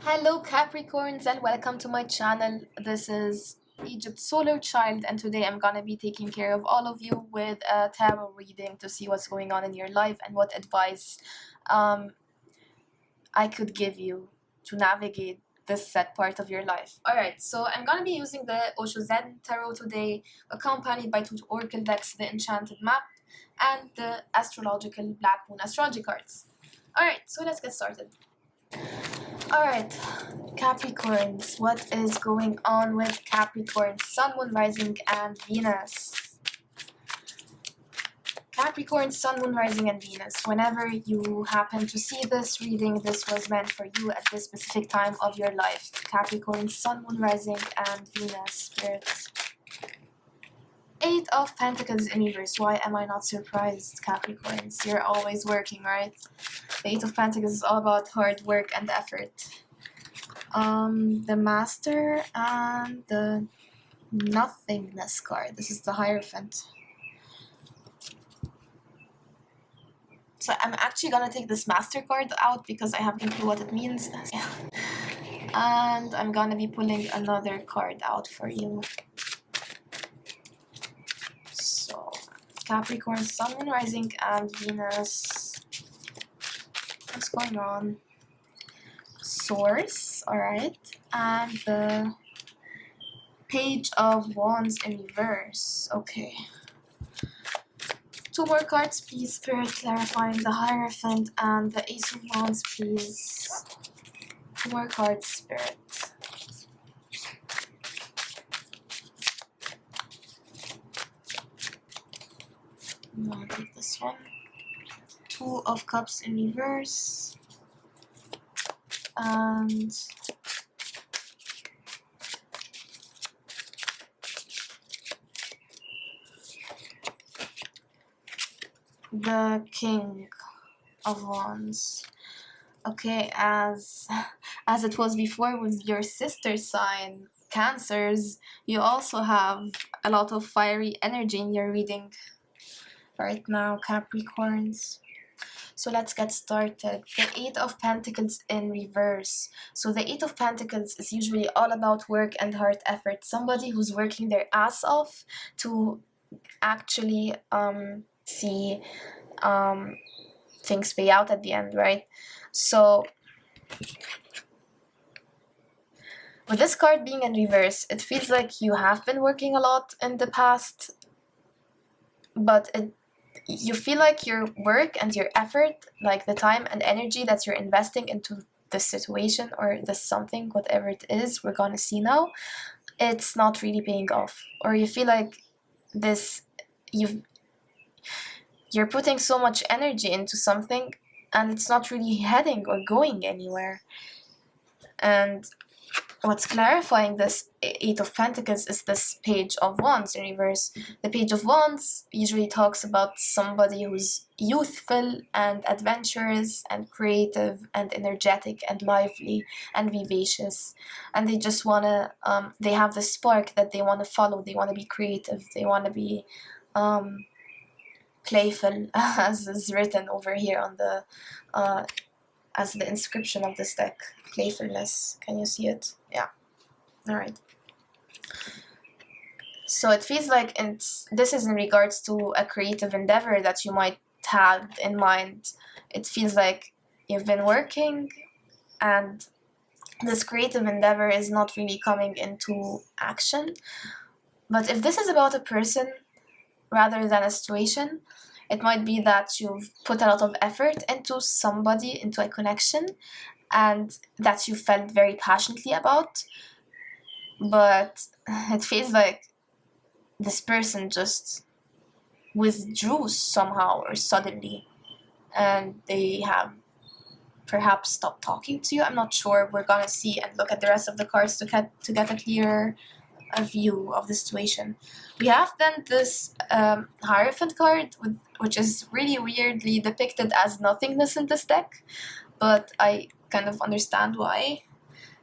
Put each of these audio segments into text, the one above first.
Hello Capricorns and welcome to my channel. This is Egypt Solar Child and today I'm gonna be taking care of all of you with a tarot reading to see what's going on in your life and what advice um, I could give you to navigate this set part of your life. Alright, so I'm gonna be using the Osho Zen Tarot today, accompanied by two Oracle decks, the Enchanted Map, and the Astrological Black Moon Astrology cards. Alright, so let's get started. Alright, Capricorns, what is going on with Capricorn, Sun, Moon, Rising, and Venus? Capricorn, Sun, Moon, Rising, and Venus. Whenever you happen to see this reading, this was meant for you at this specific time of your life. Capricorn, Sun, Moon, Rising, and Venus, Spirit. Eight of Pentacles in reverse. Why am I not surprised, Capricorns? You're always working, right? The Eight of Pentacles is all about hard work and effort. The Master and the Nothingness card. This is the Hierophant. So I'm actually gonna take this Master card out because I have no clue what it means. And I'm gonna be pulling another card out for you. So Capricorn, Sun, Moon, Rising, and Venus. What's going on? Source, alright. And the Page of Wands in reverse. Okay. Two more cards, please, Spirit, clarifying the Hierophant and the Ace of Wands, please. Two more cards, Spirit. I'm gonna take this one. Two of Cups in reverse. And the King of Wands. Okay, as it was before with your sister sign, Cancers, you also have a lot of fiery energy in your reading right now, Capricorns. So let's get started. The Eight of Pentacles in reverse. So the Eight of Pentacles is usually all about work and hard effort. Somebody who's working their ass off to actually see things pay out at the end, right? So with this card being in reverse, it feels like you have been working a lot in the past, but you feel like your work and your effort, like the time and energy that you're investing into this situation or this something, whatever it is we're gonna see now, it's not really paying off. Or you feel like you're putting so much energy into something and it's not really heading or going anywhere. And what's clarifying this Eight of Pentacles is this Page of Wands in reverse. The Page of Wands usually talks about somebody who's youthful and adventurous and creative and energetic and lively and vivacious, and they just wanna they have the spark that they want to follow. They want to be creative, they want to be playful, as is written over here on the as the inscription of this deck. Playfulness, can you see it? Yeah. All right. So it feels like this is in regards to a creative endeavor that you might have in mind. It feels like you've been working and this creative endeavor is not really coming into action. But if this is about a person rather than a situation, it might be that you've put a lot of effort into somebody, into a connection, and that you felt very passionately about, but it feels like this person just withdrew somehow or suddenly, and they have perhaps stopped talking to you. I'm not sure. We're gonna see and look at the rest of the cards to get a clearer view of the situation. We have then this Hierophant card, which is really weirdly depicted as nothingness in this deck, but I kind of understand why.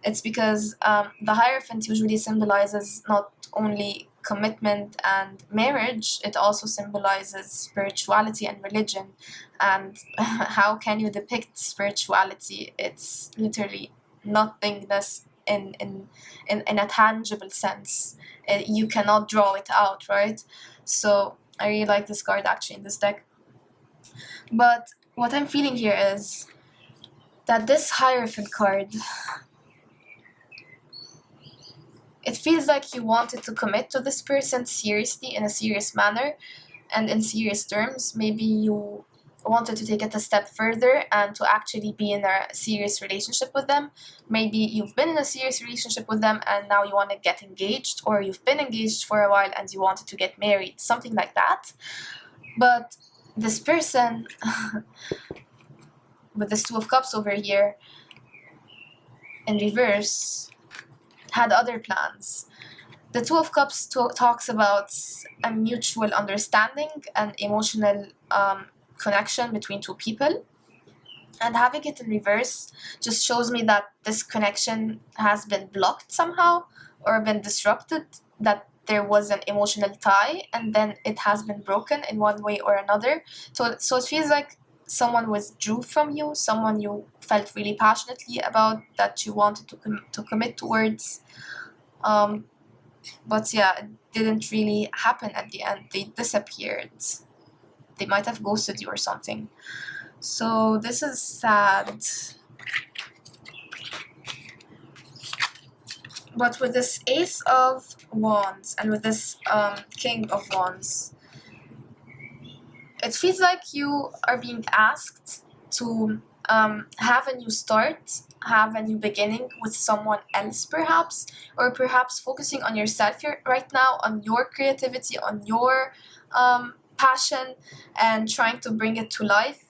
It's because the Hierophant usually symbolizes not only commitment and marriage, it also symbolizes spirituality and religion. And how can you depict spirituality? It's literally nothingness in a tangible sense. You cannot draw it out, right? So I really like this card actually in this deck. But what I'm feeling here is that this Hierophant card, it feels like you wanted to commit to this person seriously, in a serious manner and in serious terms. Maybe you wanted to take it a step further and to actually be in a serious relationship with them. Maybe you've been in a serious relationship with them and now you want to get engaged, or you've been engaged for a while and you wanted to get married, something like that. But this person with this Two of Cups over here in reverse had other plans. The Two of Cups talks about a mutual understanding and emotional connection between two people. And having it in reverse just shows me that this connection has been blocked somehow or been disrupted, that there was an emotional tie and then it has been broken in one way or another. So it feels like someone withdrew from you, someone you felt really passionately about, that you wanted to commit towards. But yeah, it didn't really happen at the end. They disappeared. They might have ghosted you or something. So this is sad. But with this Ace of Wands and with this King of Wands, it feels like you are being asked to have a new start, have a new beginning with someone else perhaps, or perhaps focusing on yourself right now, on your creativity, on your passion, and trying to bring it to life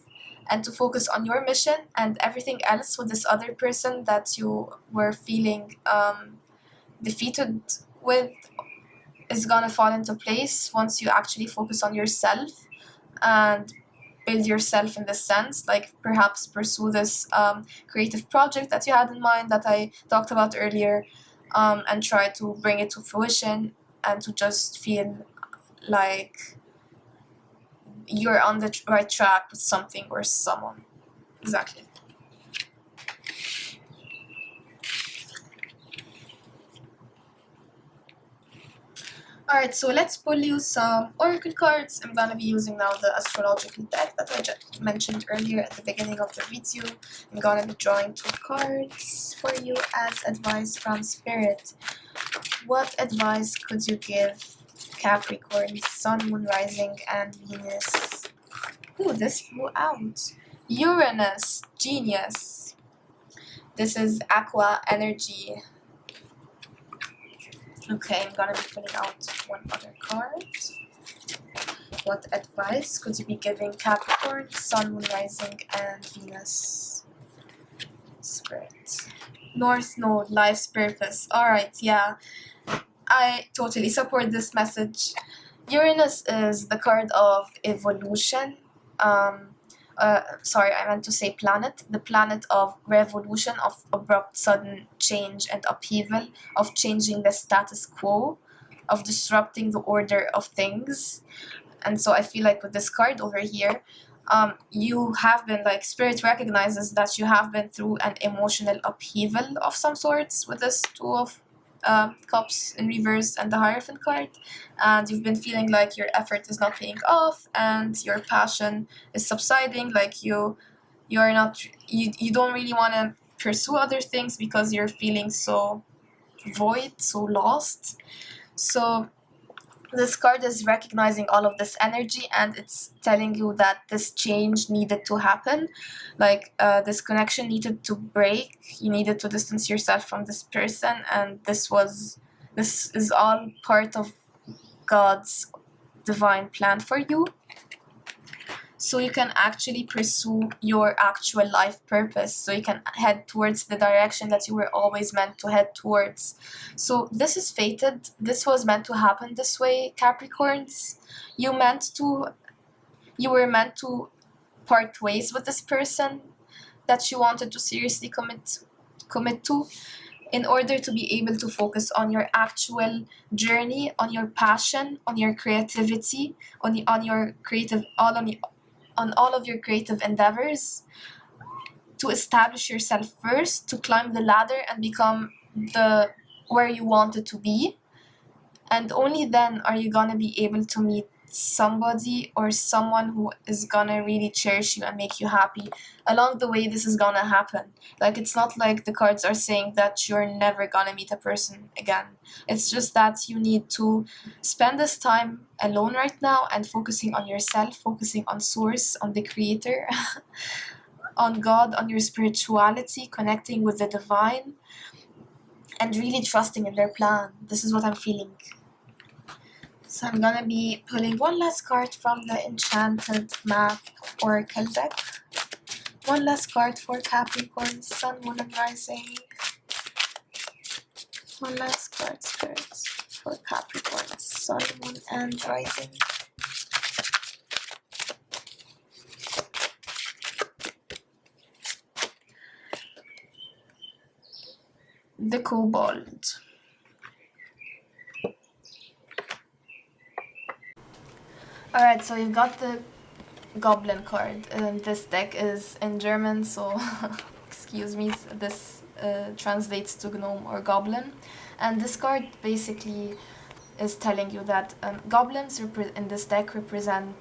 and to focus on your mission, and everything else with this other person that you were feeling defeated with is gonna fall into place once you actually focus on yourself and build yourself in this sense, like perhaps pursue this creative project that you had in mind that I talked about earlier, and try to bring it to fruition and to just feel like you're on the right track with something or someone. Exactly. Alright, so let's pull you some oracle cards. I'm gonna be using now the astrological deck that I just mentioned earlier at the beginning of the video. I'm gonna be drawing 2 cards for you as advice from Spirit. What advice could you give Capricorn, Sun, Moon, Rising, and Venus? Ooh, this flew out. Uranus, genius. This is Aqua energy. Okay, I'm gonna be pulling out one other card. What advice could you be giving Capricorn, Sun, Moon, Rising, and Venus? Spirit. North Node, life's purpose. Alright, yeah. I totally support this message. Uranus is the card of evolution. Sorry, I meant to say planet. The planet of revolution, of abrupt, sudden change and upheaval, of changing the status quo, of disrupting the order of things. And so I feel like with this card over here, you have been, like, Spirit recognizes that you have been through an emotional upheaval of some sorts with this Two of Cups in reverse and the Hierophant card, and you've been feeling like your effort is not paying off and your passion is subsiding, like you don't really want to pursue other things because you're feeling so void, so lost. So this card is recognizing all of this energy and it's telling you that this change needed to happen, like this connection needed to break, you needed to distance yourself from this person, and this is all part of God's divine plan for you, so you can actually pursue your actual life purpose, so you can head towards the direction that you were always meant to head towards. So this is fated. This was meant to happen this way, Capricorns. You were meant to part ways with this person that you wanted to seriously commit to, in order to be able to focus on your actual journey, on your passion, on your creativity, on your creative, on all of your creative endeavors. to establish yourself first, to climb the ladder and become the where you want it to be. And only then are you gonna be able to meet somebody or someone who is gonna really cherish you and make you happy. Along the way, this is gonna happen. Like, it's not like the cards are saying that you're never gonna meet a person again. It's just that you need to spend this time alone right now and focusing on yourself, focusing on source, on the creator, on God, on your spirituality, connecting with the divine, and really trusting in their plan. This is what I'm feeling. So I'm gonna be pulling one last card from the Enchanted Map Oracle deck. One last card for Capricorn, Sun, Moon, and Rising. One last card, spirits, for Capricorn, Sun, Moon, and Rising. The Kobold. Alright, so you've got the Goblin card. This deck is in German, so excuse me, this translates to gnome or goblin. And this card basically is telling you that goblins in this deck represent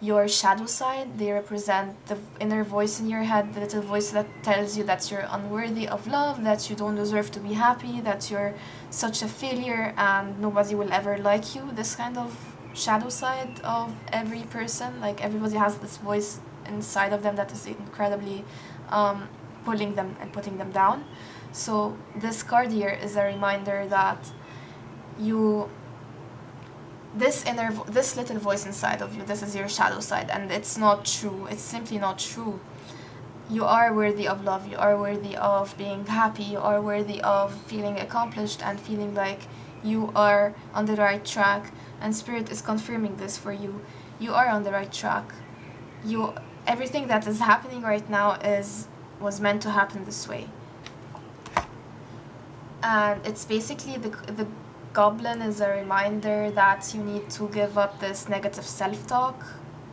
your shadow side. They represent the inner voice in your head, the little voice that tells you that you're unworthy of love, that you don't deserve to be happy, that you're such a failure and nobody will ever like you. This kind of shadow side of every person, like everybody has this voice inside of them that is incredibly pulling them and putting them down. So this card here is a reminder that this little voice inside of you, this is your shadow side, and it's not true. It's simply not true. You are worthy of love. You are worthy of being happy. You are worthy of feeling accomplished and feeling like you are on the right track. And Spirit is confirming this for you. You are on the right track. Everything that is happening right now was meant to happen this way. And it's basically the Goblin is a reminder that you need to give up this negative self-talk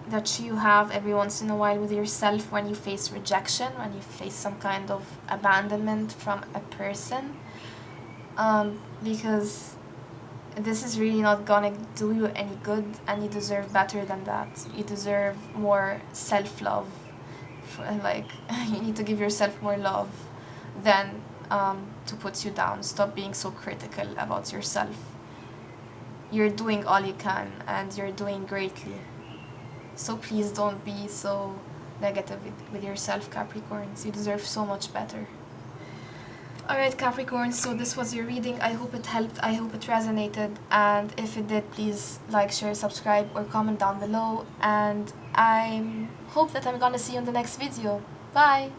that you have every once in a while with yourself when you face rejection, when you face some kind of abandonment from a person, because this is really not gonna do you any good, and you deserve better than that. You deserve more self-love. You need to give yourself more love than to put you down. Stop being so critical about yourself. You're doing all you can and you're doing greatly. So please don't be so negative with yourself, Capricorns. You deserve so much better. Alright, Capricorns, so this was your reading. I hope it helped. I hope it resonated. And if it did, please like, share, subscribe, or comment down below. And I hope that I'm gonna see you in the next video. Bye!